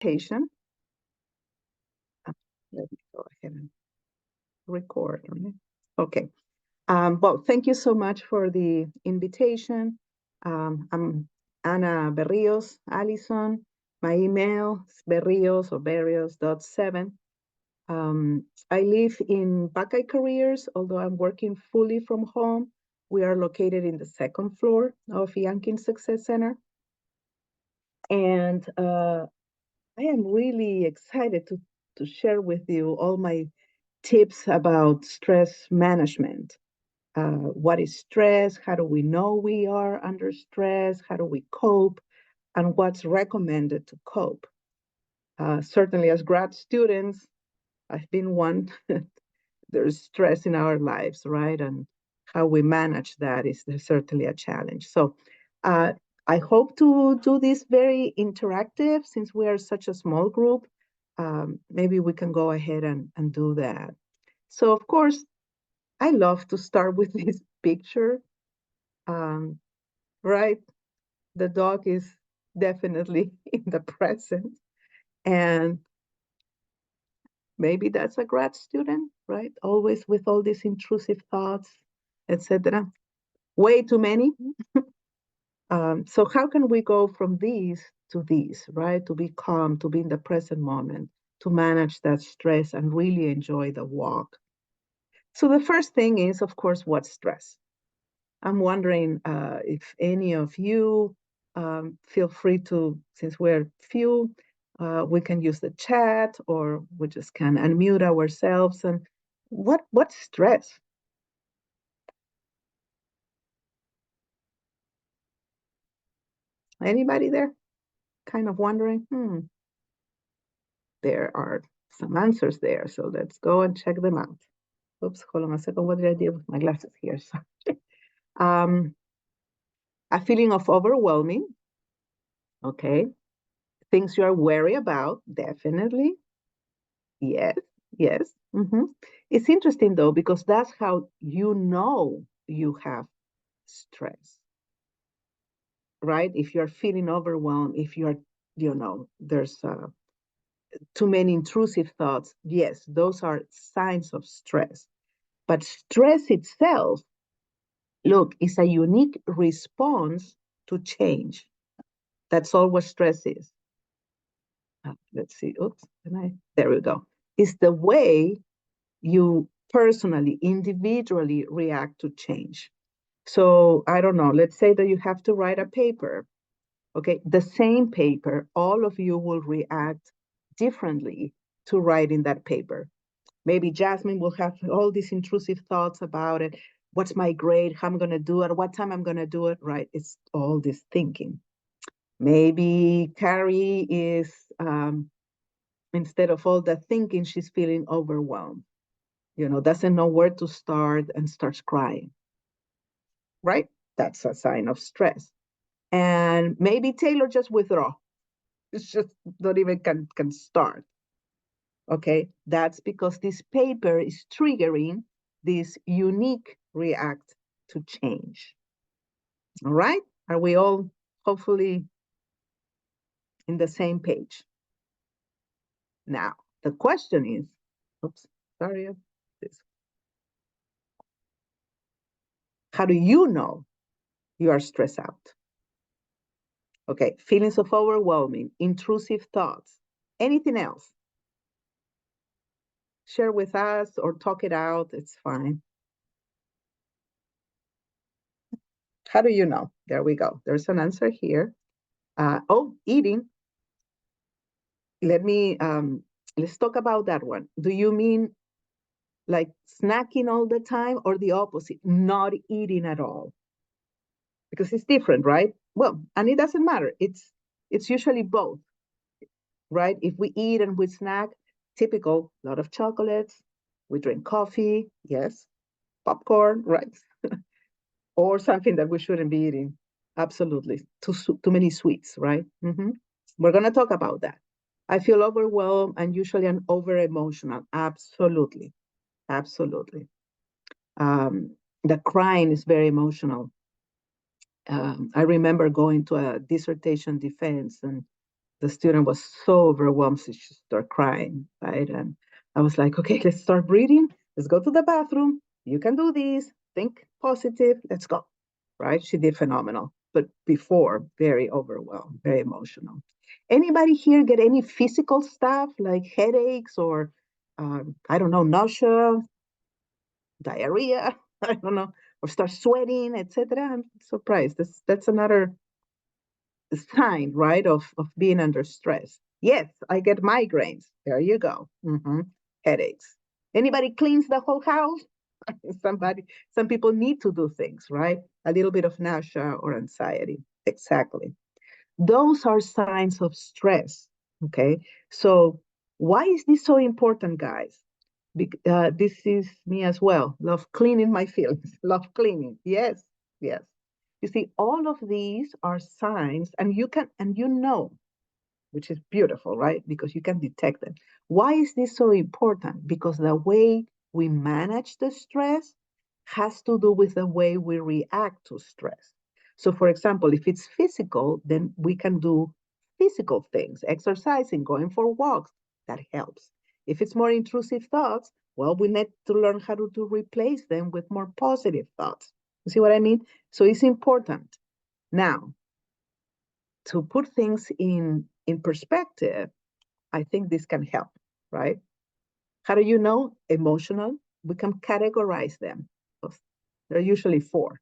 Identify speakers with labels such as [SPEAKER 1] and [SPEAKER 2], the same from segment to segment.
[SPEAKER 1] Let me go ahead and record. Okay. Well, thank you so much for the invitation. I'm Ana Berrios, Allison. My email is Berrios or Berrios.7. I live in Buckeye Careers, although I'm working fully from home. We are located in the second floor of Yankin Success Center. And I am really excited to share with you all my tips about stress management. What is stress? How do we know we are under stress? How do we cope? And what's recommended to cope? Certainly, as grad students, I've been one. There's stress in our lives, right? And how we manage that is certainly a challenge. So, uh, I hope to do this very interactive since we are such a small group. Maybe we can go ahead and do that. So, of course, I love to start with this picture, um, right? The dog is definitely in the present. And maybe that's a grad student, right? Always with all these intrusive thoughts, etc. Way too many. So how can we go from these to these, right? To be calm, to be in the present moment, to manage that stress and really enjoy the walk. So the first thing is, of course, what's stress? I'm wondering if any of you feel free to, since we're few, we can use the chat or we just can unmute ourselves. And what's stress? Anybody there? Kind of wondering? There are some answers there, so let's go and check them out. Oops, hold on a second. What did I do with my glasses here? Sorry. A feeling of overwhelming. Okay. Things you are worried about, definitely. Yes, yes. It's interesting though, because that's how you know you have stress, right? If you're feeling overwhelmed, if you're, there's too many intrusive thoughts, yes, those are signs of stress. But stress itself, look, is a unique response to change. That's all what stress is. Let's see. Oops, there we go. It's the way you personally, individually react to change. So I don't know, let's say that you have to write a paper. Okay, the same paper, all of you will react differently to writing that paper. Maybe Jasmine will have all these intrusive thoughts about it. What's my grade? How I'm going to do it? What time I'm going to do it? Right? It's all this thinking. Maybe Carrie is, instead of all the thinking, she's feeling overwhelmed. Doesn't know where to start and starts crying. Right? That's a sign of stress. And maybe Taylor just withdraw. It's just not even can start. Okay, that's because this paper is triggering this unique react to change. All right, are we all hopefully in the same page? Now, the question is, oops, sorry, this. How do you know you are stressed out? Okay, feelings of overwhelming, intrusive thoughts, anything else? Share with us or talk it out, it's fine. How do you know? There we go. There's an answer here. Eating. Let's talk about that one. Do you mean like snacking all the time or the opposite, not eating at all? Because it's different, right? Well, and it doesn't matter. It's usually both, right? If we eat and we snack, typical, a lot of chocolates, we drink coffee, yes, popcorn, right? Or something that we shouldn't be eating. Absolutely. Too many sweets, right? We're going to talk about that. I feel overwhelmed and usually I'm over emotional. Absolutely. Absolutely. The crying is very emotional. I remember going to a dissertation defense and The student was so overwhelmed, she started crying, right? And I was like, okay, let's start breathing. Let's go to the bathroom. You can do this. Think positive. Let's go, right? She did phenomenal. But before, very overwhelmed, very emotional. Anybody here get any physical stuff like headaches or, I don't know, nausea, diarrhea, I don't know, or start sweating, etc.? I'm surprised. That's another sign, right, of being under stress. Yes, I get migraines. There you go. Headaches. Anybody cleans the whole house? Some people need to do things, right? A little bit of nausea or anxiety. Exactly. Those are signs of stress. Okay. So, why is this so important, guys? This is me as well. Love cleaning my feelings. Love cleaning. Yes. Yes. You see, all of these are signs, and you know, which is beautiful, right? Because you can detect them. Why is this so important? Because the way we manage the stress has to do with the way we react to stress. So, for example, if it's physical, then we can do physical things, exercising, going for walks. That helps. If it's more intrusive thoughts, well, we need to learn how to replace them with more positive thoughts. You see what I mean? So it's important. Now, to put things in perspective, I think this can help, right? How do you know? Emotional. We can categorize them. There are usually four,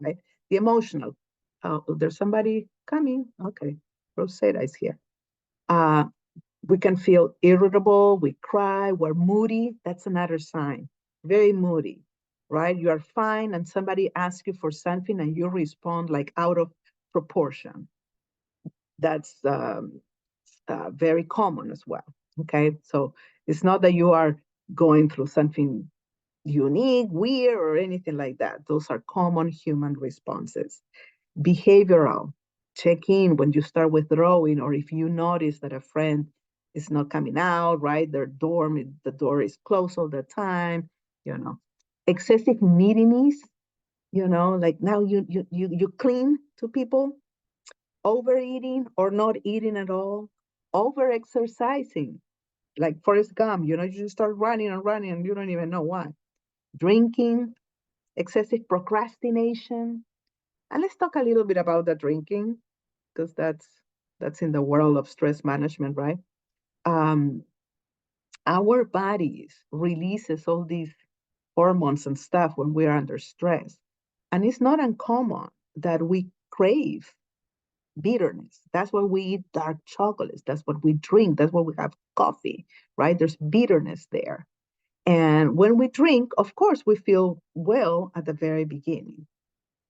[SPEAKER 1] right? The emotional. Oh, there's somebody coming. Okay, Rosetta is here. Uh, we can feel irritable. We cry. We're moody. That's another sign. Very moody, right? You are fine, and somebody asks you for something, and you respond like out of proportion. That's very common as well. Okay, so it's not that you are going through something unique, weird, or anything like that. Those are common human responses. Behavioral, check in when you start withdrawing, or if you notice that a friend is not coming out, right? The door is closed all the time, you know. Excessive neediness, like now you cling to people. Overeating or not eating at all, over exercising, like Forrest Gump, you just start running and running and you don't even know why. Drinking, excessive procrastination. And let's talk a little bit about the drinking, because that's in the world of stress management, right? Um, our bodies releases all these hormones and stuff when we're under stress. And it's not uncommon that we crave bitterness. That's why we eat dark chocolates. That's what we drink. That's why we have coffee, right? There's bitterness there. And when we drink, of course, we feel well at the very beginning.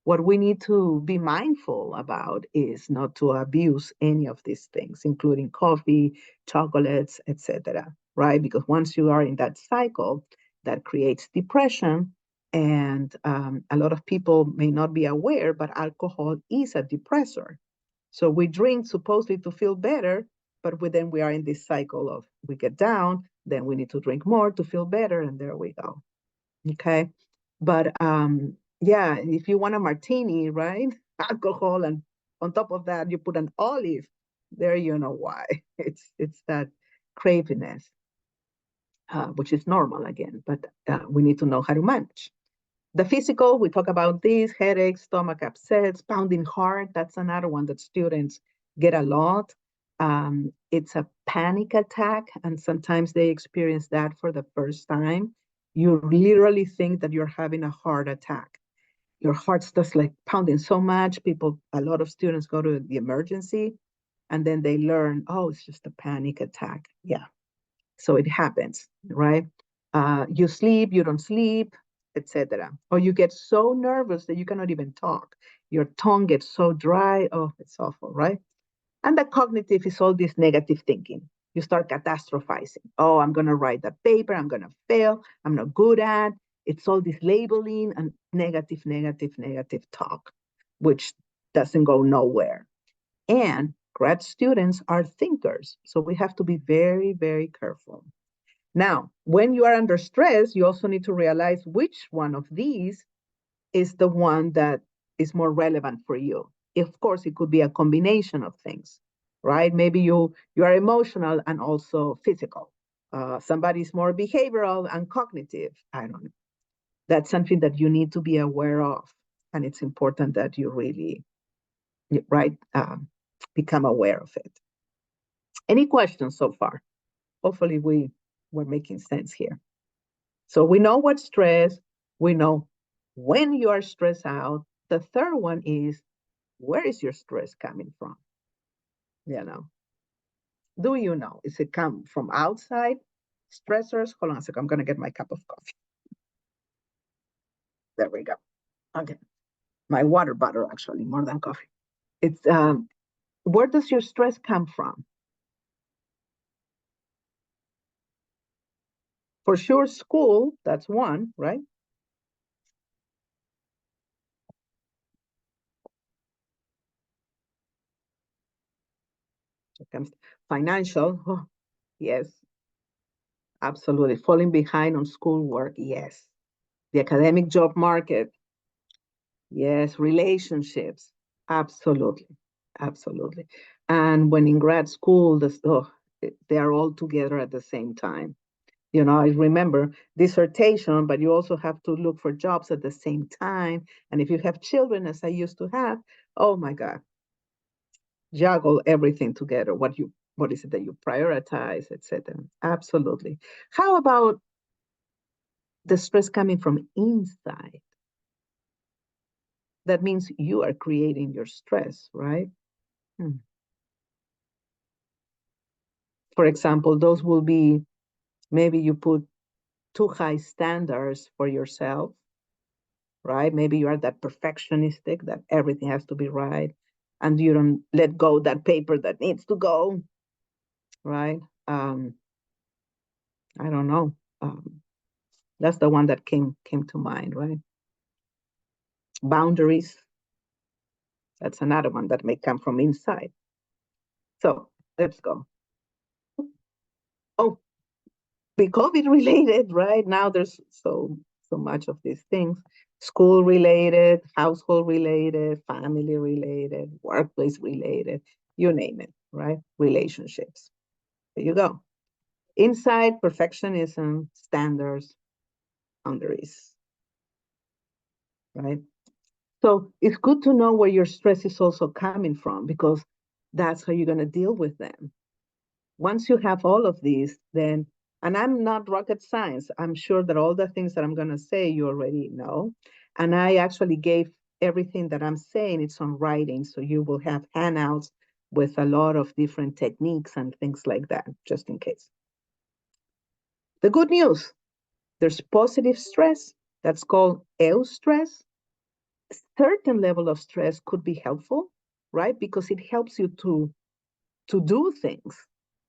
[SPEAKER 1] What we need to be mindful about is not to abuse any of these things, including coffee, chocolates, etc. Right? Because once you are in that cycle, that creates depression. And a lot of people may not be aware, but alcohol is a depressor. So we drink supposedly to feel better, but then we are in this cycle of we get down, then we need to drink more to feel better, and there we go. Okay. But yeah, if you want a martini, right? Alcohol, and on top of that you put an olive, there you know why. It's that craviness, which is normal again, but we need to know how to manage. The physical, we talk about this, headaches, stomach upsets, pounding heart. That's another one that students get a lot. It's a panic attack, and sometimes they experience that for the first time. You literally think that you're having a heart attack. Your heart's just like pounding so much. A lot of students go to the emergency, and then they learn, oh, it's just a panic attack. Yeah, so it happens, right? You sleep, you don't sleep, etc. Or you get so nervous that you cannot even talk. Your tongue gets so dry. Oh, it's awful, right? And the cognitive is all this negative thinking. You start catastrophizing. Oh, I'm going to write the paper. I'm going to fail. I'm not good at. It's all this labeling and negative, negative, negative talk, which doesn't go nowhere. And grad students are thinkers. So we have to be very, very careful. Now, when you are under stress, you also need to realize which one of these is the one that is more relevant for you. Of course, it could be a combination of things. right? Maybe you are emotional and also physical. Somebody's more behavioral and cognitive. I don't know. That's something that you need to be aware of, and it's important that you really, right, become aware of it. Any questions so far? Hopefully we're making sense here. So we know what stress, we know when you are stressed out. The third one is, where is your stress coming from? You know, do you know? Is it come from outside stressors? Hold on a second. I'm going to get my cup of coffee. There we go. Okay. My water bottle, actually, more than coffee. It's where does your stress come from? For sure, school, that's one, right? It comes financial. Oh, yes, absolutely. Falling behind on schoolwork, yes. The academic job market, yes. Relationships, absolutely, absolutely. And when in grad school, they are all together at the same time. You know, I remember dissertation, but you also have to look for jobs at the same time. And if you have children, as I used to have, oh my God, juggle everything together. What is it that you prioritize, etc. Absolutely. How about the stress coming from inside? That means you are creating your stress, right? Hmm. For example, those will be maybe you put too high standards for yourself, right? Maybe you are that perfectionistic that everything has to be right, and you don't let go that paper that needs to go, right? Um, I don't know. That's the one that came to mind, right? Boundaries. That's another one that may come from inside. So let's go. Oh, be COVID related, right? Now there's so much of these things. School related, household related, family related, workplace related, you name it, right? Relationships. There you go. Inside, perfectionism, standards, boundaries, right? So it's good to know where your stress is also coming from, because that's how you're going to deal with them. Once you have all of these, then, and I'm not rocket science, I'm sure that all the things that I'm going to say, you already know. And I actually gave everything that I'm saying, it's on writing. So you will have handouts with a lot of different techniques and things like that, just in case. The good news, there's positive stress. That's called eustress. Certain level of stress could be helpful, right? Because it helps you to do things,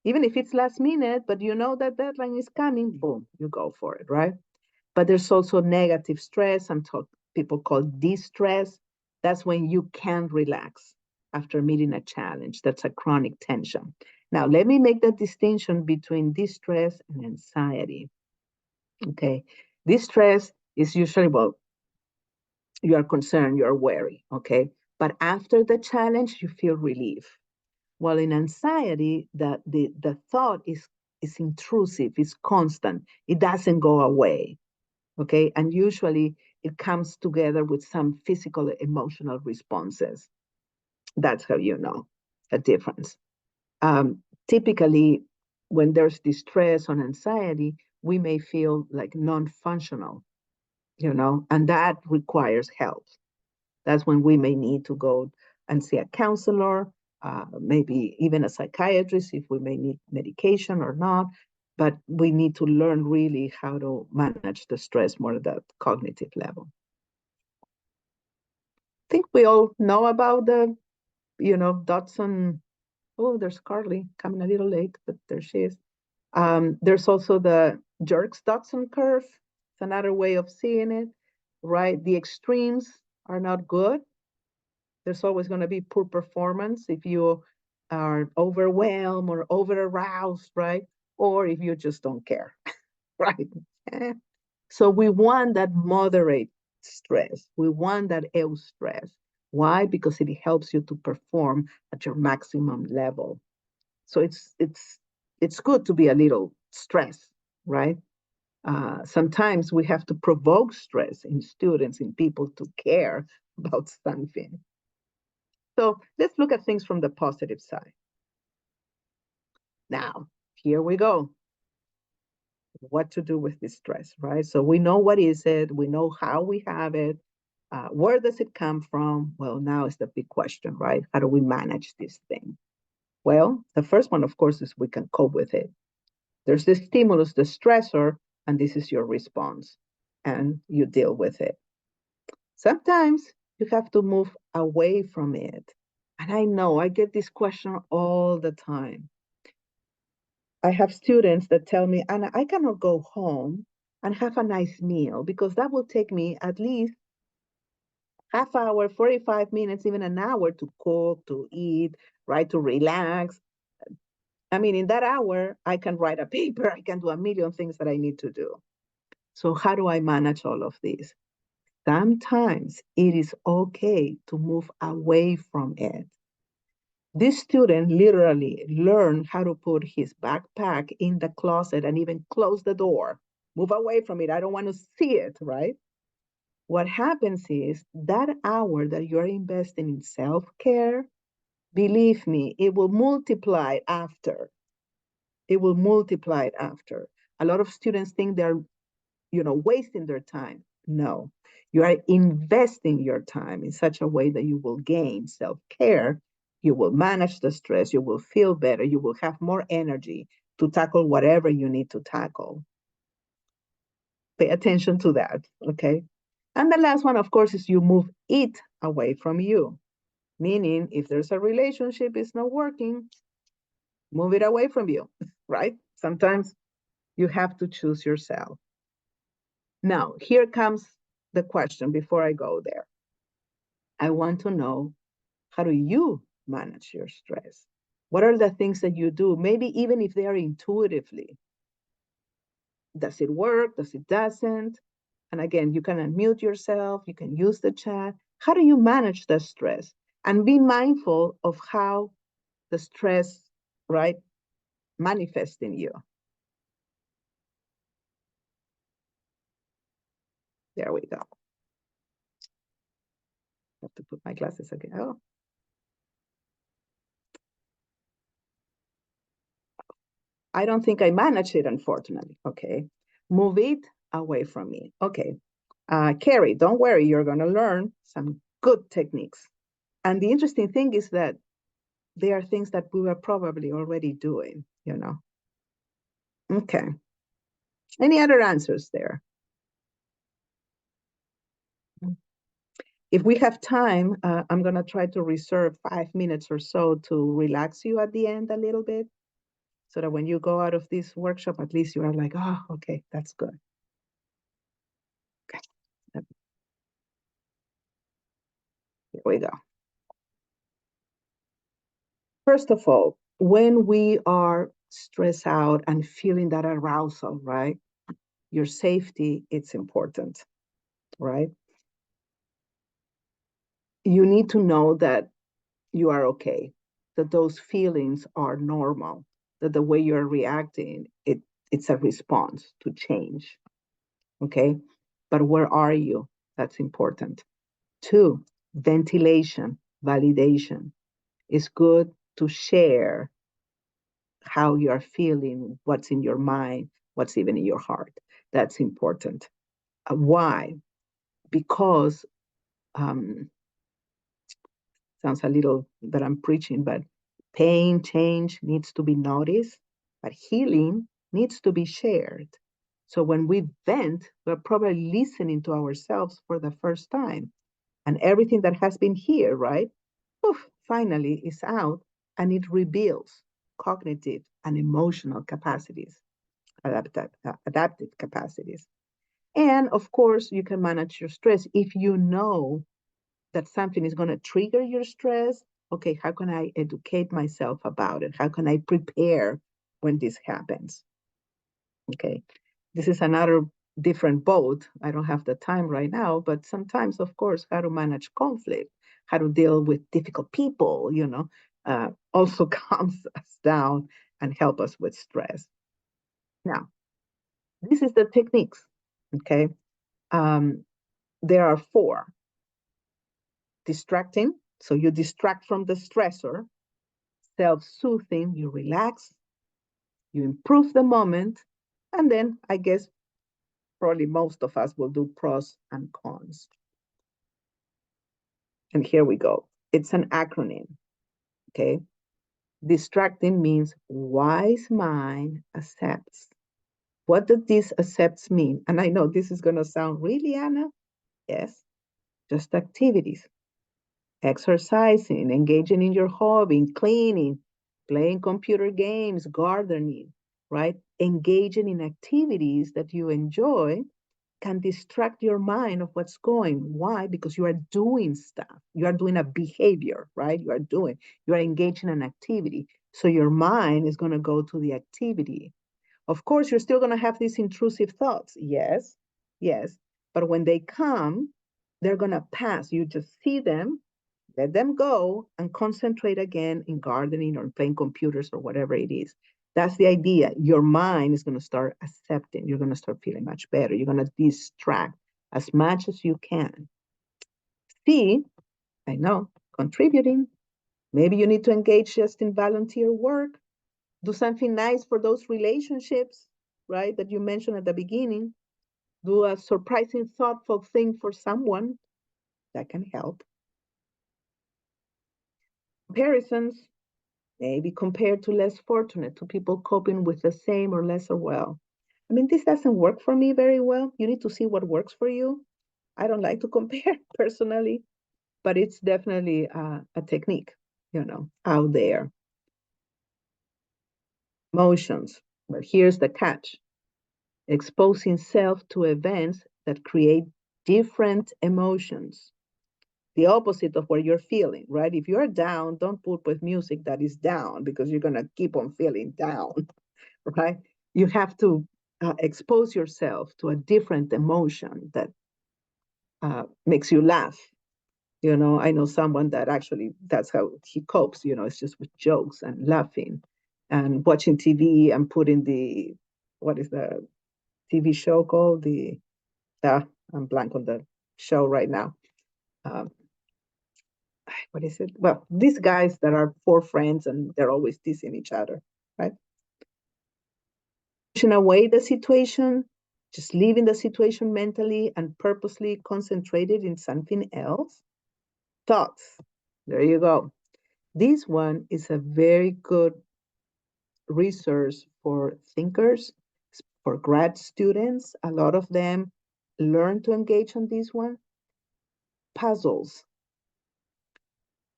[SPEAKER 1] even if it's last minute, but you know that deadline is coming, boom, you go for it, right? But there's also negative stress, and people call distress. That's when you can't relax after meeting a challenge. That's a chronic tension. Now, let me make the distinction between distress and anxiety. Okay. Distress is usually, well, you are concerned, you are wary, okay? But after the challenge, you feel relief. While in anxiety, the thought is intrusive, it's constant, it doesn't go away, okay? And usually it comes together with some physical, emotional responses. That's how you know a difference. Typically, when there's distress or anxiety, we may feel like non-functional, and that requires help. That's when we may need to go and see a counselor, maybe even a psychiatrist if we may need medication or not. But we need to learn really how to manage the stress more at that cognitive level. I think we all know about Dodson. Oh, there's Carly coming a little late, but there she is. There's also the Jerks-Dodson curve. It's another way of seeing it, right? The extremes are not good. There's always going to be poor performance if you are overwhelmed or over aroused, right? Or if you just don't care, right? So we want that moderate stress. We want that eustress. Why? Because it helps you to perform at your maximum level. So it's good to be a little stressed, right? Sometimes we have to provoke stress in students, in people to care about something. So let's look at things from the positive side. Now, here we go. What to do with this stress, right? So we know what is it, we know how we have it, where does it come from? Well, now is the big question, right? How do we manage this thing? Well, the first one, of course, is we can cope with it. There's the stimulus, the stressor, and this is your response, and you deal with it. Sometimes you have to move away from it. And I know I get this question all the time. I have students that tell me, Anna, I cannot go home and have a nice meal because that will take me at least half hour, 45 minutes, even an hour to cook, to eat, right, to relax. I mean, in that hour, I can write a paper, I can do a million things that I need to do. So how do I manage all of this? Sometimes it is okay to move away from it. This student literally learned how to put his backpack in the closet and even close the door. Move away from it. I don't want to see it, right? What happens is that hour that you're investing in self-care, believe me, it will multiply after. It will multiply after. A lot of students think they're, wasting their time. No, you are investing your time in such a way that you will gain self-care, you will manage the stress, you will feel better, you will have more energy to tackle whatever you need to tackle. Pay attention to that, okay? And the last one, of course, is you move it away from you. Meaning, if there's a relationship, it's not working, move it away from you, right? Sometimes you have to choose yourself. Now, here comes the question before I go there. I want to know, how do you manage your stress? What are the things that you do? Maybe even if they are intuitively. Does it work? Does it doesn't? And again, you can unmute yourself, you can use the chat. How do you manage the stress? And be mindful of how the stress, right, manifests in you. There we go. I have to put my glasses again. Oh. I don't think I manage it, unfortunately. Okay. Move it away from me. Okay. Carrie, don't worry. You're going to learn some good techniques. And the interesting thing is that they are things that we were probably already doing. Okay. Any other answers there? If we have time, I'm going to try to reserve 5 minutes or so to relax you at the end a little bit so that when you go out of this workshop, at least you are like, oh, okay, that's good. Okay. Here we go. First of all, when we are stressed out and feeling that arousal, right? Your safety, it's important, right? You need to know that you are okay, that those feelings are normal, that the way you're reacting, it's a response to change, okay? But where are you? That's important. Two, ventilation, validation. It's good to share how you're feeling, what's in your mind, what's even in your heart. That's important. Why? Because sounds a little that I'm preaching, but pain, change needs to be noticed, but healing needs to be shared. So when we vent, we're probably listening to ourselves for the first time. And everything that has been here, right? Poof, finally is out and it reveals cognitive and emotional capacities, adaptive capacities. And of course, you can manage your stress if you know that something is going to trigger your stress. Okay, how can I educate myself about it? How can I prepare when this happens? Okay, this is another different boat. I don't have the time right now, but sometimes, of course, how to manage conflict, how to deal with difficult people, also calms us down and help us with stress. Now, this is the techniques, okay? Um, there are four. Distracting, so you distract from the stressor. Self-soothing, you relax, you improve the moment, and then I guess probably most of us will do pros and cons. And here we go. It's an acronym, okay? Distracting means wise mind accepts. What does this accepts mean? And I know this is going to sound really, Anna. Yes, just activities. Exercising, engaging in your hobby, cleaning, playing computer games, gardening, right? Engaging in activities that you enjoy can distract your mind of what's going. Why? Because you are doing stuff. You are doing a behavior, right? You are engaged in an activity. So your mind is going to go to the activity. Of course, you're still going to have these intrusive thoughts. Yes, yes. But when they come, they're going to pass. You just see them, let them go, and concentrate again in gardening or playing computers or whatever it is. That's the idea. Your mind is going to start accepting. You're going to start feeling much better. You're going to distract as much as you can. See, I know, contributing. Maybe you need to engage just in volunteer work. Do something nice for those relationships, right, that you mentioned at the beginning. Do a surprising, thoughtful thing for someone that can help. Comparisons, maybe compared to less fortunate, to people coping with the same or lesser well. I mean, this doesn't work for me very well. You need to see what works for you. I don't like to compare personally, but it's definitely a technique, out there. Emotions. But here's the catch: exposing self to events that create different emotions. The opposite of what you're feeling, right? If you're down, don't put with music that is down because you're going to keep on feeling down, right? You have to expose yourself to a different emotion that makes you laugh. I know someone that actually that's how he copes, it's just with jokes and laughing and watching TV and putting what is the TV show called? I'm blank on the show right now. Um, what is it? Well, these guys that are four friends and they're always teasing each other, right? Pushing away the situation, just leaving the situation mentally and purposely concentrated in something else. Thoughts. There you go. This one is a very good resource for thinkers, for grad students. A lot of them learn to engage on this one. Puzzles.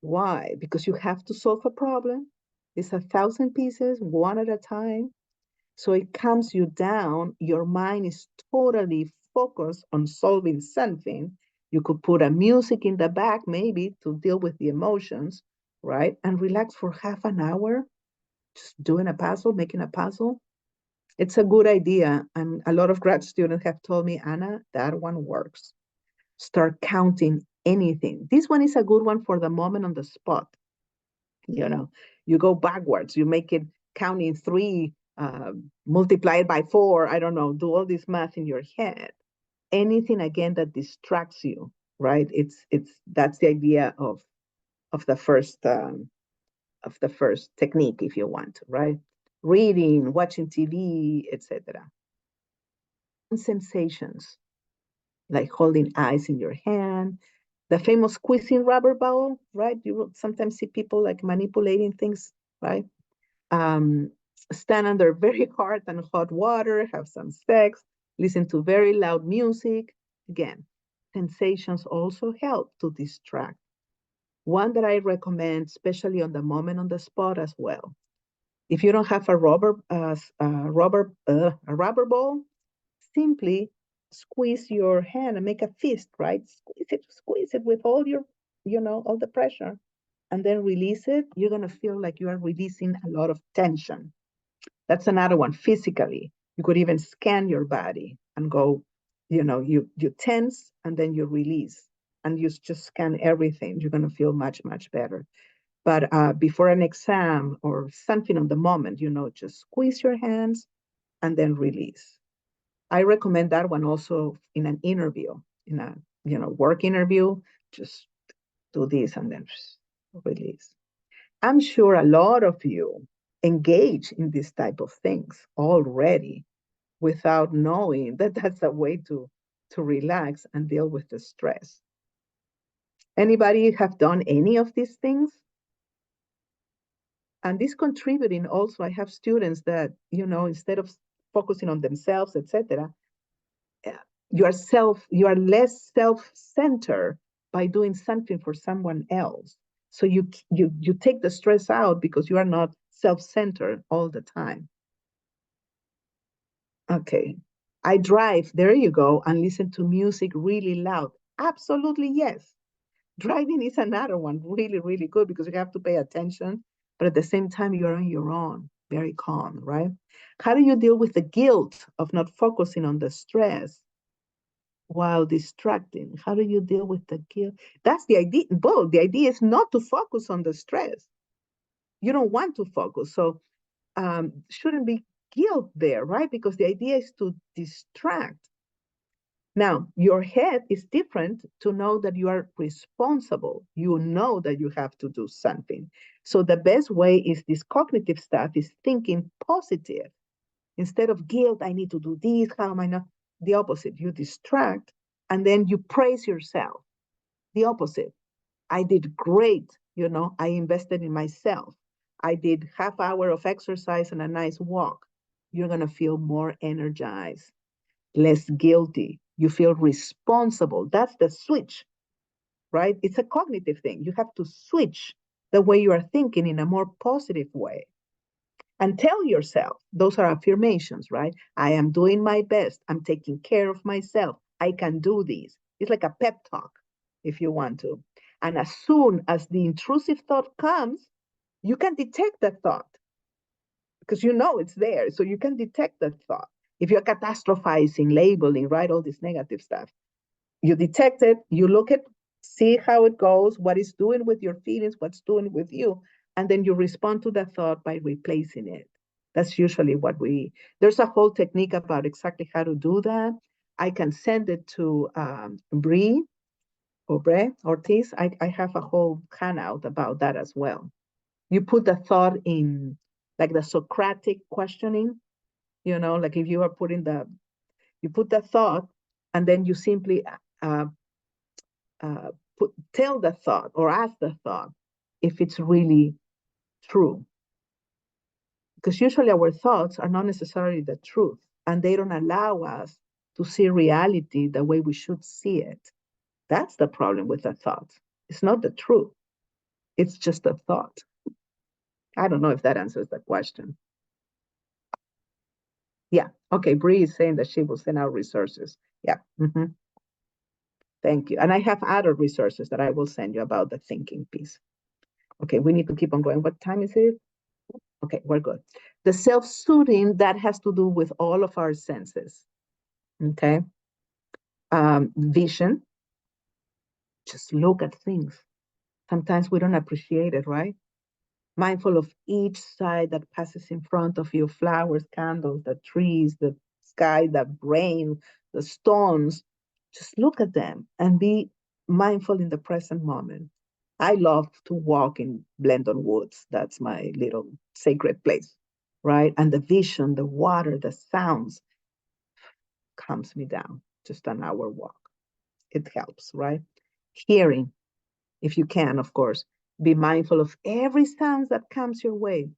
[SPEAKER 1] Why? Because you have to solve a problem. It's 1,000 pieces, one at a time. So it calms you down. Your mind is totally focused on solving something. You could put a music in the back, maybe to deal with the emotions, right? And relax for half an hour, just doing a puzzle, making a puzzle. It's a good idea. And a lot of grad students have told me, Anna, that one works. Start counting anything. This one is a good one for the moment on the spot. You go backwards, you make it counting three, multiply it by four. I don't know, do all this math in your head. Anything again that distracts you, right? That's the idea of the first technique, if you want, right? Reading, watching TV, etc. Sensations like holding ice in your hand, the famous squeezing rubber ball, right? You will sometimes see people like manipulating things, right? um, Stand under very hot and hot water, have some sex, listen to very loud music. Again, sensations also help to distract. One that I recommend, especially on the moment on the spot as well. If you don't have a rubber ball, simply squeeze your hand and make a fist, right? Squeeze it with all all the pressure, and then release it. You're gonna feel like you are releasing a lot of tension. That's another one. Physically, you could even scan your body. and go, you tense and then you release and you just scan everything. You're going to feel much, much better. But before an exam or something on the moment, just squeeze your hands and then release. I recommend that one also in an interview, in a work interview. Just do this and then release. I'm sure a lot of you engage in this type of things already without knowing that that's a way to relax and deal with the stress. Anybody have done any of these things? And this contributing also, I have students that, instead of focusing on themselves, etc., you are less self-centered by doing something for someone else. So you take the stress out because you are not self-centered all the time. Okay. I drive, there you go, and listen to music really loud. Absolutely, yes. Driving is another one, really, really good because you have to pay attention, but at the same time, you're on your own, very calm, right? How do you deal with the guilt of not focusing on the stress while distracting? How do you deal with the guilt? That's the idea. Both the idea is not to focus on the stress. You don't want to focus. So shouldn't be guilt there, right? Because the idea is to distract. Now, your head is different to know that you are responsible. You know that you have to do something. So the best way is this cognitive stuff is thinking positive. Instead of guilt, I need to do this, how am I not? The opposite, you distract and then you praise yourself. The opposite, I did great, I invested in myself. I did half hour of exercise and a nice walk. You're going to feel more energized, less guilty. You feel responsible. That's the switch, right? It's a cognitive thing. You have to switch the way you are thinking in a more positive way. And tell yourself, those are affirmations, right? I am doing my best. I'm taking care of myself. I can do this. It's like a pep talk, if you want to. And as soon as the intrusive thought comes, you can detect that thought because you know it's there. So you can detect that thought. If you're catastrophizing, labeling, right, all this negative stuff, you detect it, you look at, see how it goes, what it's doing with your feelings, what's doing with you, and then you respond to that thought by replacing it. That's usually there's a whole technique about exactly how to do that. I can send it to Bree Ortiz. I have a whole handout about that as well. You put the thought in, like the Socratic questioning, like if you are you put the thought and then you simply tell the thought or ask the thought if it's really true. Because usually our thoughts are not necessarily the truth and they don't allow us to see reality the way we should see it. That's the problem with the thought. It's not the truth. It's just a thought. I don't know if that answers the question. Yeah. Okay. Bree is saying that she will send out resources. Yeah. Mm-hmm. Thank you. And I have other resources that I will send you about the thinking piece. Okay. We need to keep on going. What time is it? Okay. We're good. The self-soothing, that has to do with all of our senses. Okay. Vision. Just look at things. Sometimes we don't appreciate it, right? Mindful of each sight that passes in front of you, flowers, candles, the trees, the sky, the rain, the stones. Just look at them and be mindful in the present moment. I love to walk in Blendon Woods. That's my little sacred place, right? And the vision, the water, the sounds calms me down. Just an hour walk. It helps, right? Hearing, if you can, of course. Be mindful of every sound that comes your way.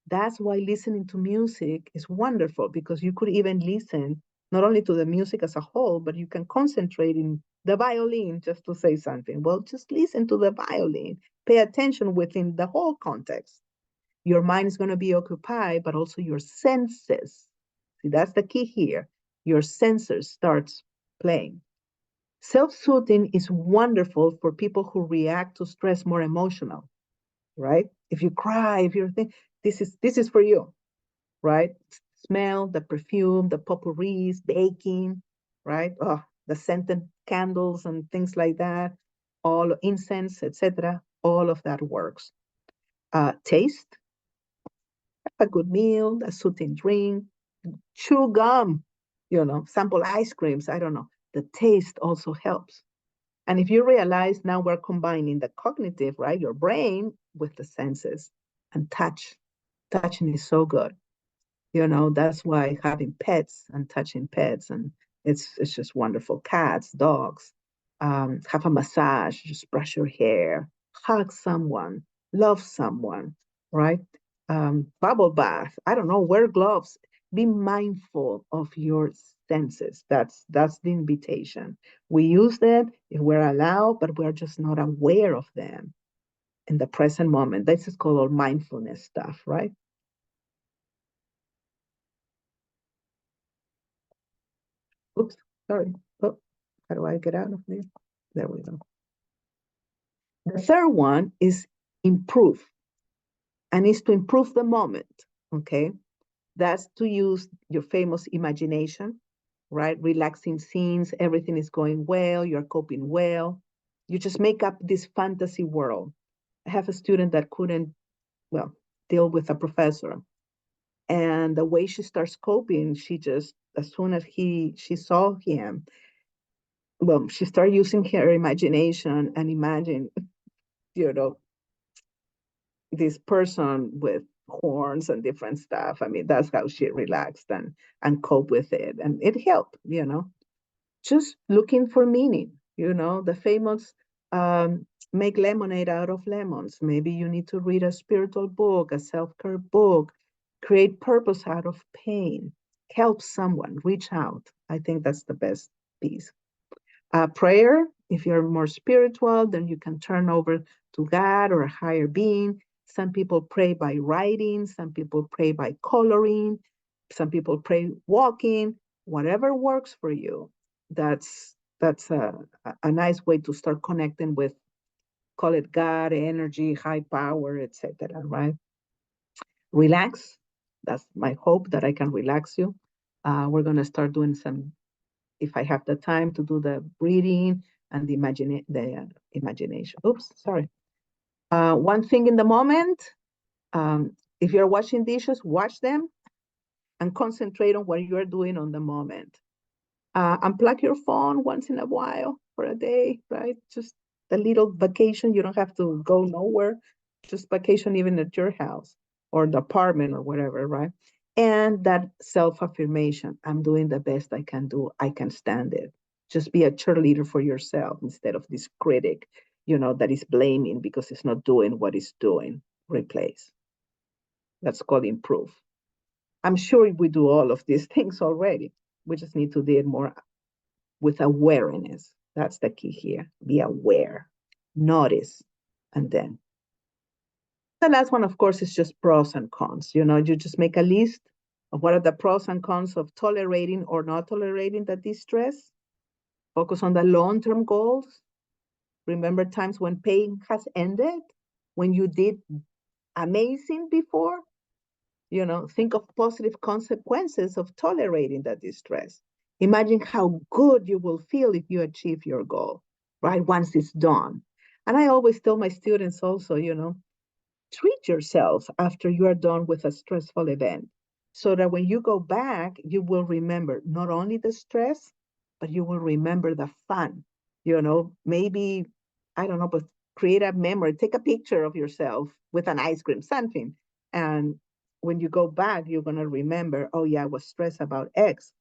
[SPEAKER 1] That's why listening to music is wonderful because you could even listen not only to the music as a whole, but you can concentrate in the violin, just to say something. Well, just listen to the violin. Pay attention within the whole context. Your mind is going to be occupied, but also your senses. See, that's the key here. Your senses starts playing. Self-soothing is wonderful for people who react to stress more emotional, right? If you cry, if you're thinking, this is for you, right? Smell, the perfume, the potpourris, baking, right? Oh, the scented candles and things like that, all incense, etc. All of that works. Taste, a good meal, a soothing drink, chew gum, sample ice creams. I don't know. The taste also helps. And if you realize now we're combining the cognitive, right, your brain with the senses and touch. Touching is so good. That's why having pets and touching pets, and it's just wonderful. Cats, dogs, have a massage, just brush your hair, hug someone, love someone, right? Bubble bath. I don't know, wear gloves. Be mindful of your senses. That's the invitation. We use them if we're allowed, but we're just not aware of them in the present moment. This is called all mindfulness stuff, right? Oops, sorry. Oh, how do I get out of there? There we go. The third one is improve, and is to improve the moment. Okay, that's to use your famous imagination, right? Relaxing scenes, everything is going well, you're coping well. You just make up this fantasy world. I have a student that couldn't, well, deal with a professor. And the way she starts coping, she just, as soon as she saw him, well, she started using her imagination and imagine, you know, this person with horns and different stuff. I mean, that's how she relaxed and cope with it. And it helped. Just looking for meaning, the famous make lemonade out of lemons. Maybe you need to read a spiritual book, a self-care book, create purpose out of pain, help someone, reach out. I think that's the best piece. Prayer, if you're more spiritual, then you can turn over to God or a higher being. Some people pray by writing, some people pray by coloring, some people pray walking, whatever works for you. That's a nice way to start connecting with, call it God, energy, high power, etc. Right? Relax. That's my hope that I can relax you. We're gonna start doing some, if I have the time to do the breathing and the imagination. Oops, sorry. One thing in the moment. If you're washing dishes, wash them and concentrate on what you're doing on the moment. Unplug your phone once in a while for a day, right? Just a little vacation. You don't have to go nowhere. Just vacation even at your house or the apartment or whatever, right? And that self-affirmation, I'm doing the best I can do. I can stand it. Just be a cheerleader for yourself instead of this critic, that is blaming because it's not doing what it's doing. Replace. That's called improve. I'm sure we do all of these things already. We just need to do it more with awareness. That's the key here. Be aware, notice, and then. The last one, of course, is just pros and cons. You just make a list of what are the pros and cons of tolerating or not tolerating the distress. Focus on the long-term goals. Remember times when pain has ended, when you did amazing before. Think of positive consequences of tolerating the distress. Imagine how good you will feel if you achieve your goal, right? Once it's done. And I always tell my students also, treat yourself after you are done with a stressful event so that when you go back, you will remember not only the stress, but you will remember the fun. Maybe, I don't know, but create a memory, take a picture of yourself with an ice cream, something. And when you go back, you're going to remember, oh, yeah, I was stressed about X.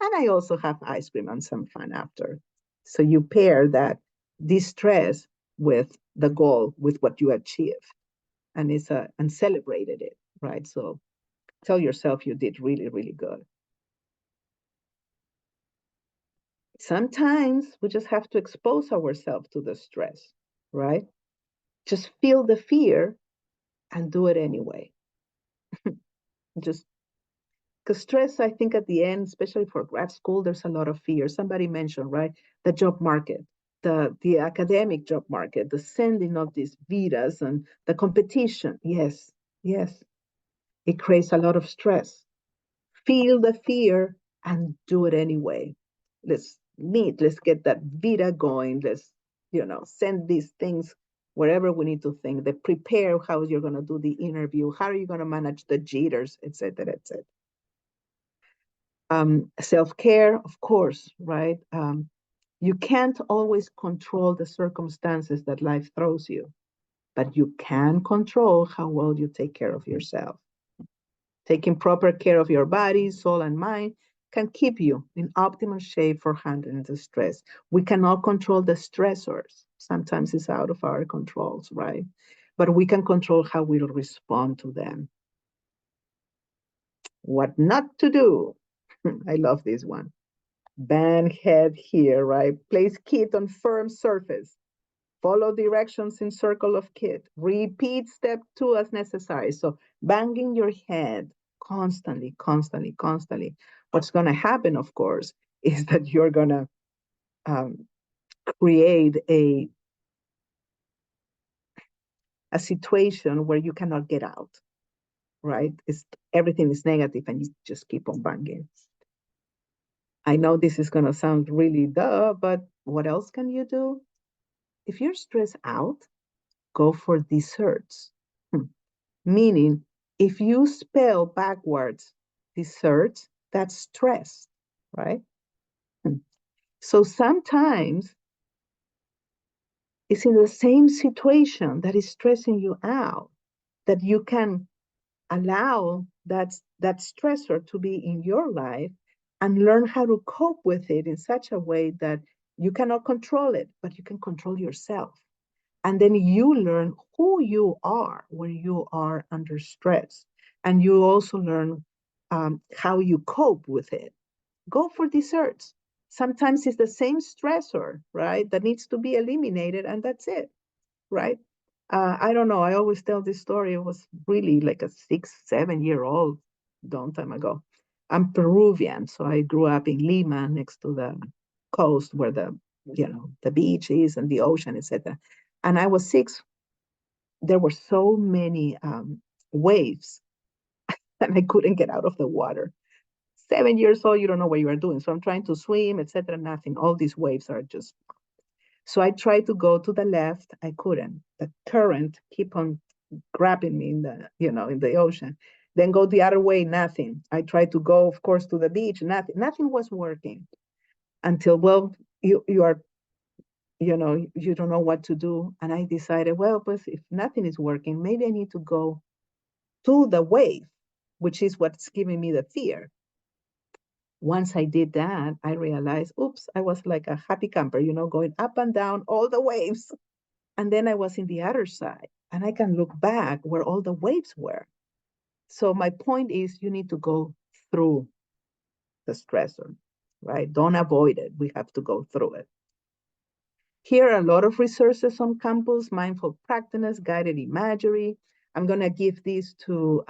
[SPEAKER 1] And I also have ice cream and some fun after. So you pair that distress with the goal, with what you achieve and and celebrated it, right? So tell yourself you did really, really good. Sometimes we just have to expose ourselves to the stress, right? Just feel the fear and do it anyway. Just because stress, I think at the end, especially for grad school, there's a lot of fear. Somebody mentioned, right? The job market, the academic job market, the sending of these vitas and the competition. Yes, yes. It creates a lot of stress. Feel the fear and do it anyway. let's meet, let's get that vita going, let's, send these things wherever we need to think, that prepare how you're going to do the interview, how are you going to manage the jitters, etc., etc. Self-care, of course, right? You can't always control the circumstances that life throws you, but you can control how well you take care of yourself. Taking proper care of your body, soul, and mind can keep you in optimal shape for handling the stress. We cannot control the stressors. Sometimes it's out of our controls, right? But we can control how we respond to them. What not to do. I love this one. Bang head here, right? Place kit on firm surface. Follow directions in circle of kit. Repeat step 2 as necessary. So banging your head constantly, constantly, constantly. What's going to happen, of course, is that you're going to create a situation where you cannot get out, right? Everything is negative and you just keep on banging. I know this is going to sound really duh, but what else can you do? If you're stressed out, go for desserts. Meaning, if you spell backwards desserts, that's stress, right? So sometimes it's in the same situation that is stressing you out that you can allow that stressor to be in your life and learn how to cope with it in such a way that you cannot control it, but you can control yourself. And then you learn who you are when you are under stress. And you also learn how you cope with it. Go for desserts. Sometimes it's the same stressor, right, that needs to be eliminated, and that's it, right? I don't know. I always tell this story. It was really like a 6, 7-year-old, long time ago. I'm Peruvian, so I grew up in Lima, next to the coast where the beach is and the ocean, etc. And I was 6. There were so many waves, and I couldn't get out of the water. 7 years old, you don't know what you are doing. So I'm trying to swim, etc. Nothing. All these waves are just. So I tried to go to the left. I couldn't. The current keep on grabbing me in the ocean. Then go the other way, nothing. I tried to go, of course, to the beach, nothing was working until, well, you are, you don't know what to do. And I decided, well, but if nothing is working, maybe I need to go to the wave, which is what's giving me the fear. Once I did that, I realized, oops, I was like a happy camper, going up and down all the waves. And then I was in the other side, and I can look back where all the waves were. So my point is, you need to go through the stressor, right? Don't avoid it. We have to go through it. Here are a lot of resources on campus: mindful practice, guided imagery. I'm going to give these to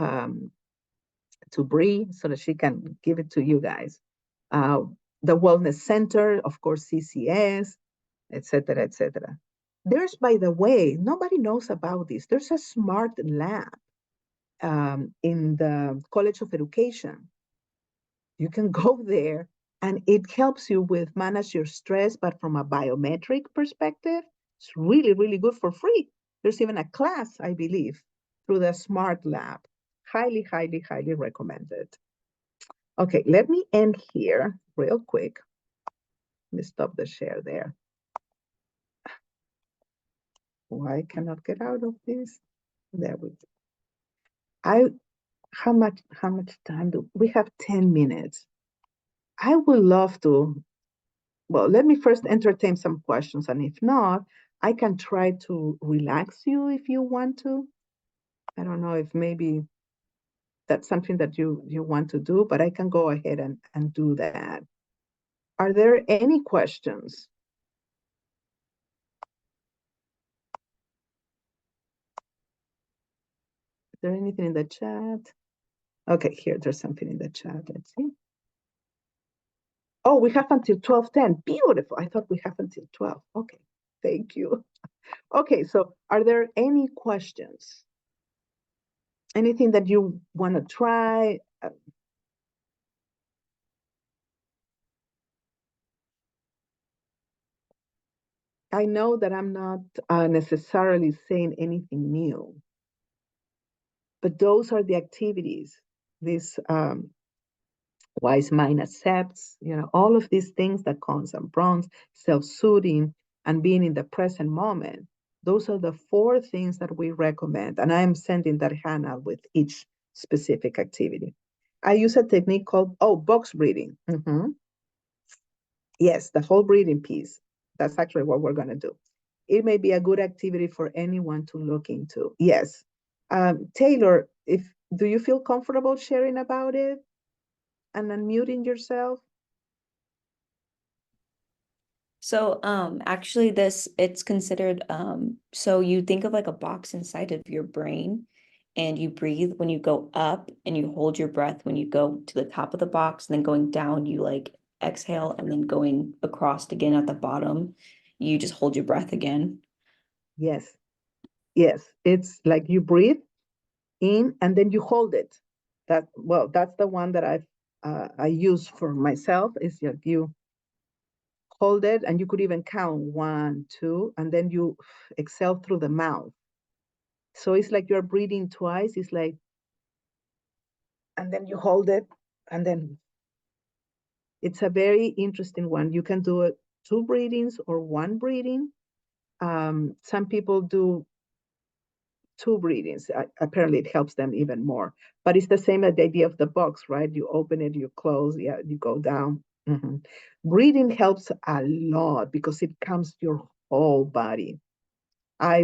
[SPEAKER 1] Bree so that she can give it to you guys. Uh, the Wellness Center, of course, CCS, etc., etc. There's, by the way, nobody knows about this. There's a smart lab in the College of Education. You can go there and it helps you with manage your stress, but from a biometric perspective, it's really, really good for free. There's even a class, I believe, through the smart lab. Highly, highly, highly recommended. Okay, let me end here real quick. Let me stop the share there. Why cannot get out of this? There we go. How much time do we have? 10 minutes. I would love to, well, let me first entertain some questions, and if not, I can try to relax you if you want to. I don't know if maybe that's something that you want to do, but I can go ahead and do that. Are there any questions? Is there anything in the chat? Okay, here, there's something in the chat. Let's see. Oh, we have until 12:10. Beautiful. I thought we have until 12. Okay, thank you. Okay, so are there any questions? Anything that you want to try? I know that I'm not necessarily saying anything new, but those are the activities. This wise mind accepts, all of these things that comes and bronze, self-soothing, and being in the present moment. Those are the four things that we recommend. And I'm sending that handout with each specific activity. I use a technique called, box breathing. Yes, the whole breathing piece. That's actually what we're going to do. It may be a good activity for anyone to look into. Yes. Taylor, do you feel comfortable sharing about it and unmuting yourself?
[SPEAKER 2] So actually it's considered so you think of like a box inside of your brain and you breathe when you go up and you hold your breath when you go to the top of the box and then going down you like exhale and then going across again at the bottom you just hold your breath again.
[SPEAKER 1] Yes. Yes. It's like you breathe in and then you hold it. That's the one that I use for myself is that you hold it and you could even count 1, 2, and then you exhale through the mouth. So it's like you're breathing twice. It's like, and then you hold it, and then it's a very interesting one. You can do it 2 breathings or 1 breathing. Some people do 2 breathings. Apparently, it helps them even more. But it's the same as the idea of the box, right? You open it, you close, yeah, you go down. Breathing helps a lot because it calms your whole body.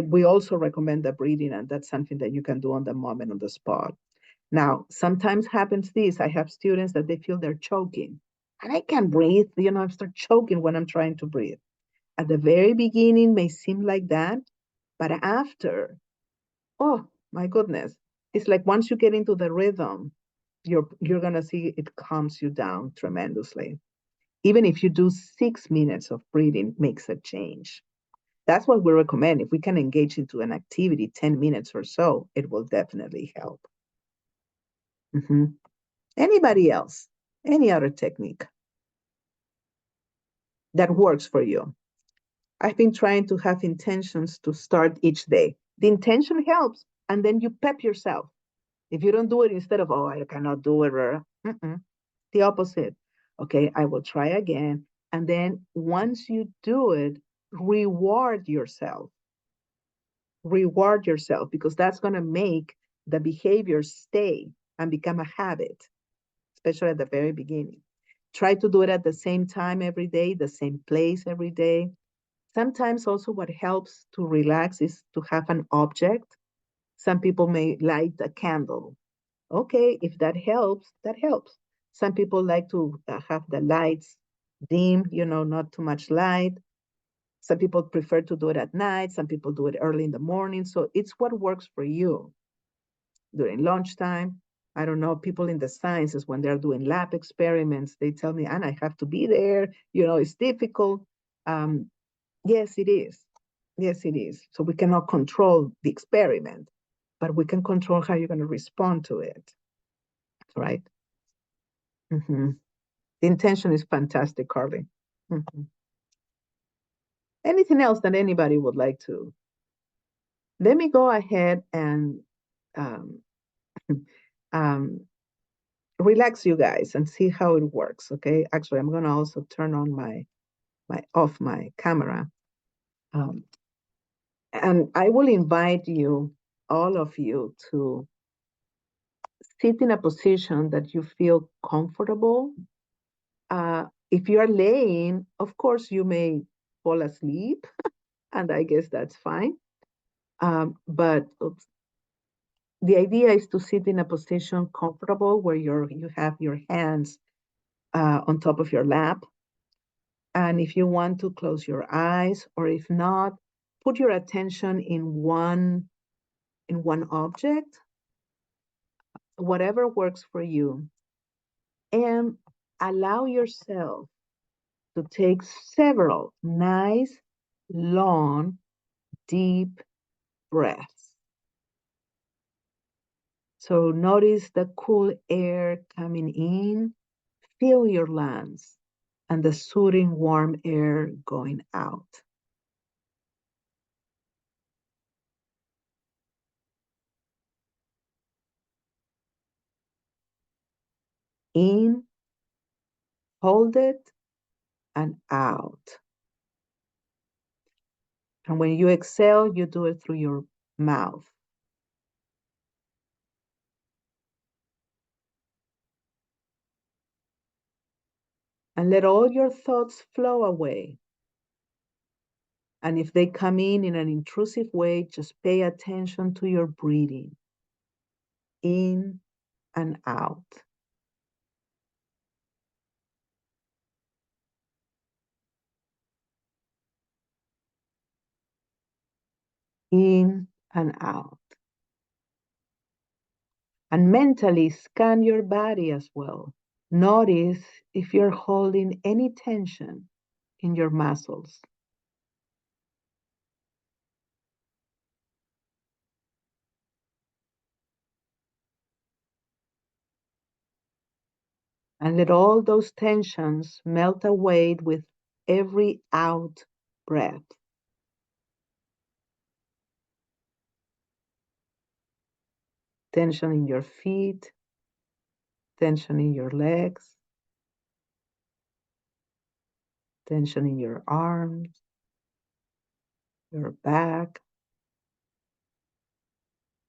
[SPEAKER 1] We also recommend the breathing, and that's something that you can do on the moment, on the spot. Now, sometimes happens this. I have students that they feel they're choking. And I can't breathe. I start choking when I'm trying to breathe. At the very beginning may seem like that, but after, oh my goodness. It's like once you get into the rhythm, you're gonna see it calms you down tremendously. Even if you do 6 minutes of breathing makes a change. That's what we recommend. If we can engage into an activity 10 minutes or so, it will definitely help. Anybody else? Any other technique that works for you? I've been trying to have intentions to start each day. The intention helps, and then you pep yourself. If you don't do it, instead of, I cannot do it, the opposite. Okay, I will try again. And then once you do it, reward yourself. Reward yourself because that's going to make the behavior stay and become a habit, especially at the very beginning. Try to do it at the same time every day, the same place every day. Sometimes also what helps to relax is to have an object. Some people may light a candle. Okay, if that helps, that helps. Some people like to have the lights dim, not too much light. Some people prefer to do it at night. Some people do it early in the morning. So it's what works for you. During lunchtime, I don't know, people in the sciences, when they're doing lab experiments, they tell me, and I have to be there. It's difficult. Yes, it is. Yes, it is. So we cannot control the experiment, but we can control how you're going to respond to it, right? The intention is fantastic, Carly. Anything else that anybody would like to? Let me go ahead and um, um, relax you guys and see how it works. Okay. Actually, I'm going to also turn on my off my camera. Um, and I will invite you, all of you, to sit in a position that you feel comfortable. If you are laying, of course, you may fall asleep, and I guess that's fine. But the idea is to sit in a position comfortable where you have your hands on top of your lap. And if you want to close your eyes, or if not, put your attention in one object, whatever works for you, and allow yourself to take several nice, long, deep breaths. So notice the cool air coming in, feel your lungs, and the soothing warm air going out. In, hold it, and out. And when you exhale, you do it through your mouth. And let all your thoughts flow away. And if they come in an intrusive way, just pay attention to your breathing. In and out. In and out. And mentally scan your body as well. Notice if you're holding any tension in your muscles. And let all those tensions melt away with every out breath. Tension in your feet, tension in your legs, tension in your arms, your back.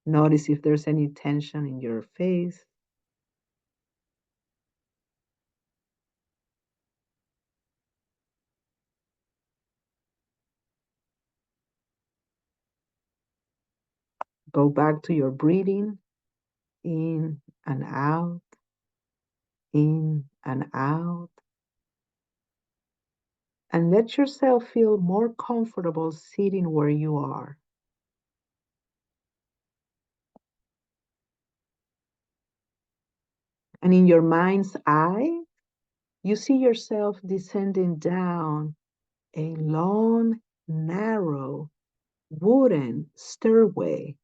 [SPEAKER 1] Notice if there's any tension in your face. Go back to your breathing, in and out, in and out. And let yourself feel more comfortable sitting where you are. And in your mind's eye, you see yourself descending down a long, narrow, wooden stairway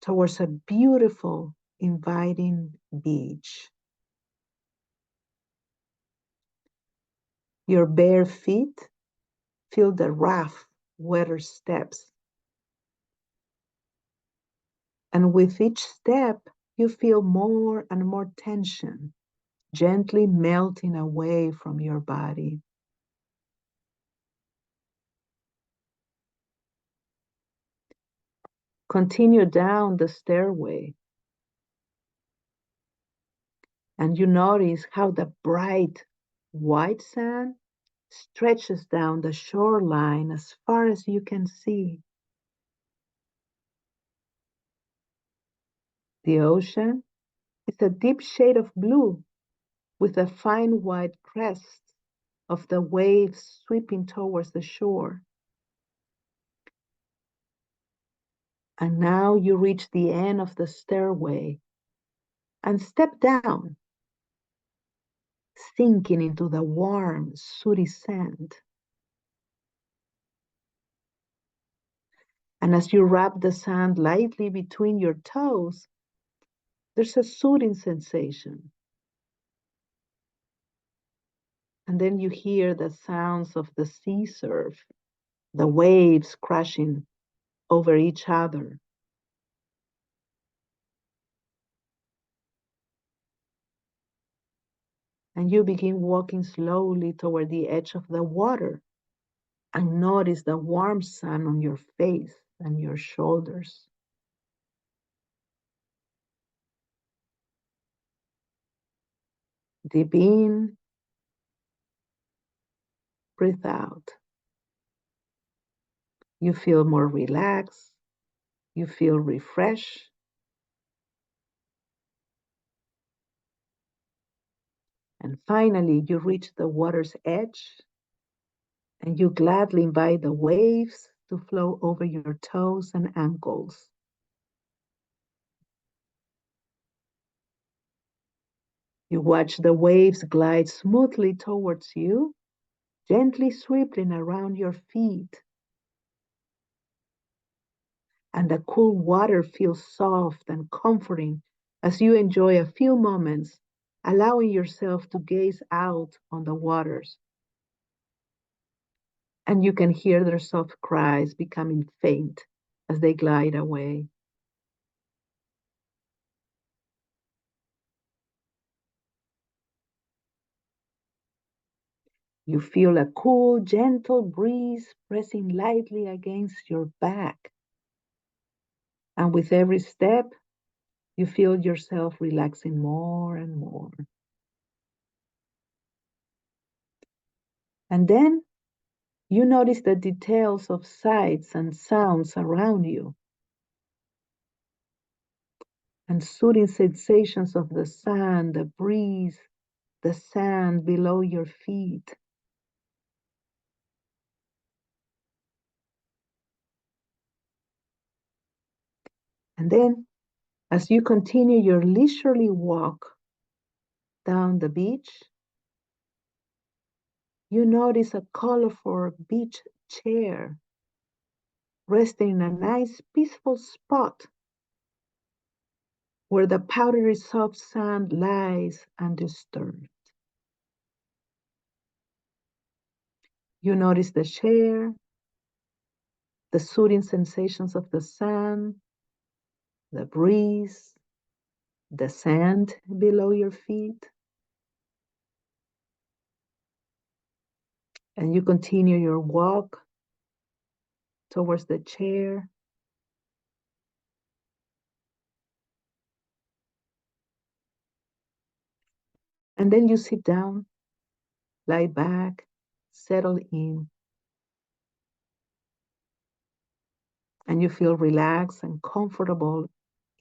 [SPEAKER 1] towards a beautiful, inviting beach. Your bare feet feel the rough, weather steps. And with each step, you feel more and more tension gently melting away from your body. Continue down the stairway, and you notice how the bright white sand stretches down the shoreline as far as you can see. The ocean is a deep shade of blue with a fine white crest of the waves sweeping towards the shore. And now you reach the end of the stairway and step down, sinking into the warm, sooty sand. And as you wrap the sand lightly between your toes, there's a soothing sensation. And then you hear the sounds of the sea surf, the waves crashing over each other. And you begin walking slowly toward the edge of the water and notice the warm sun on your face and your shoulders. Deep in, breathe out. You feel more relaxed. You feel refreshed. And finally, you reach the water's edge and you gladly invite the waves to flow over your toes and ankles. You watch the waves glide smoothly towards you, gently sweeping around your feet. And the cool water feels soft and comforting as you enjoy a few moments, allowing yourself to gaze out on the waters. And you can hear their soft cries becoming faint as they glide away. You feel a cool, gentle breeze pressing lightly against your back. And with every step, you feel yourself relaxing more and more. And then you notice the details of sights and sounds around you, and soothing sensations of the sun, the breeze, the sand below your feet. And then, as you continue your leisurely walk down the beach, you notice a colorful beach chair resting in a nice, peaceful spot where the powdery soft sand lies undisturbed. You notice the chair, the soothing sensations of the sun, the breeze, the sand below your feet. And you continue your walk towards the chair. And then you sit down, lie back, settle in, and you feel relaxed and comfortable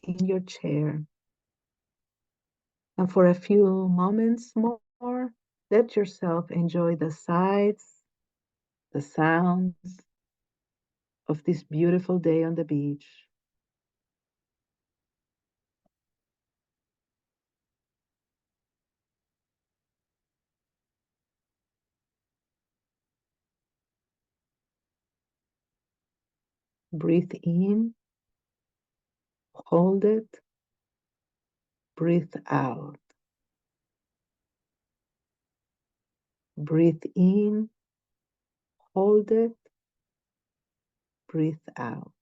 [SPEAKER 1] in your chair. And for a few moments more, let yourself enjoy the sights, the sounds of this beautiful day on the beach. Breathe in, hold it, breathe out. Breathe in, hold it, breathe out.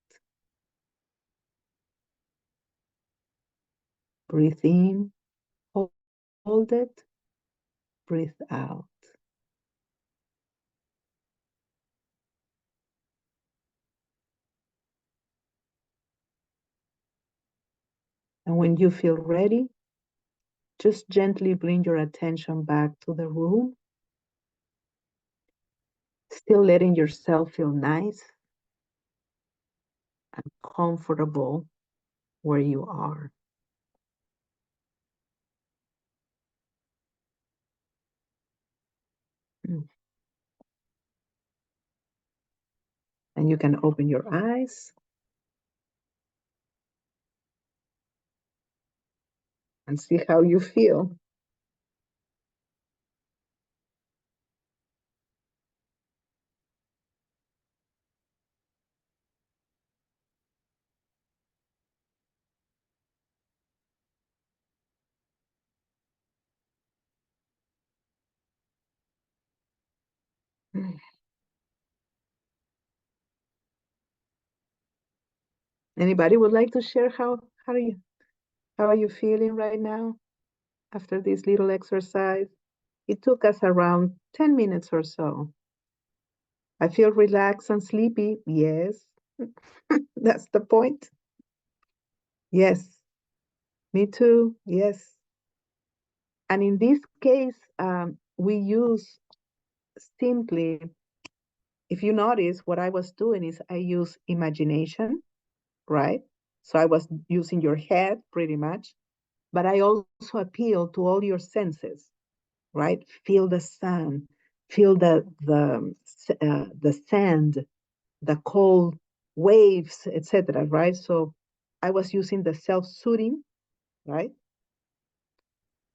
[SPEAKER 1] Breathe in, hold it, breathe out. And when you feel ready, just gently bring your attention back to the room, still letting yourself feel nice and comfortable where you are. Mm. And you can open your eyes and see how you feel. Mm. Anybody would like to share how are you feeling right now after this little exercise? It took us around 10 minutes or so. I feel relaxed and sleepy. Yes, that's the point. Yes, me too. Yes. And in this case, we use simply, if you notice, what I was doing is I use imagination, right? So I was using your head pretty much, but I also appeal to all your senses, right? Feel the sun, feel the sand, the cold waves, etc. Right? So I was using the self-soothing, right?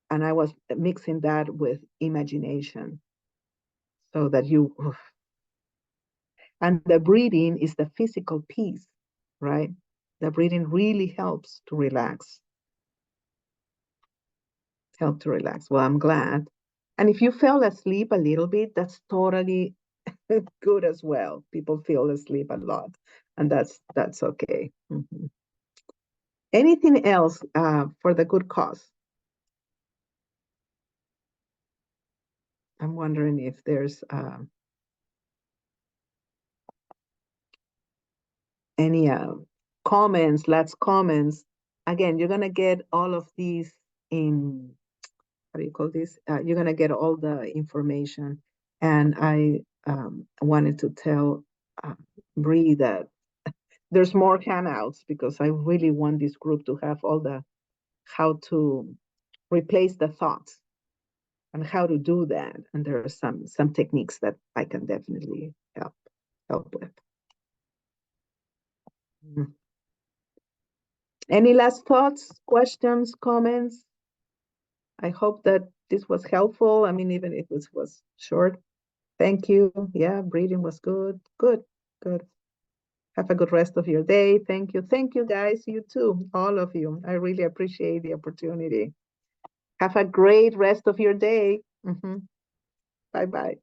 [SPEAKER 1] And I was mixing that with imagination so that you, and the breathing is the physical piece, right? The breathing really helps to relax, help to relax. Well, I'm glad. And if you fell asleep a little bit, that's totally good as well. People feel asleep a lot, and that's okay. Mhm. Anything else for the good cause? I'm wondering if there's any comments, last comments. Again, you're gonna get all of these in, how do you call this? You're gonna get all the information. And I wanted to tell Bree that there's more handouts because I really want this group to have all the how to replace the thoughts and how to do that. And there are some techniques that I can definitely help with. Mm. Any last thoughts, questions, comments? I hope that this was helpful. I mean, even if it was short. Thank you. Yeah, breathing was good. Good, good. Have a good rest of your day. Thank you. Thank you, guys. You too, all of you. I really appreciate the opportunity. Have a great rest of your day. Bye-bye.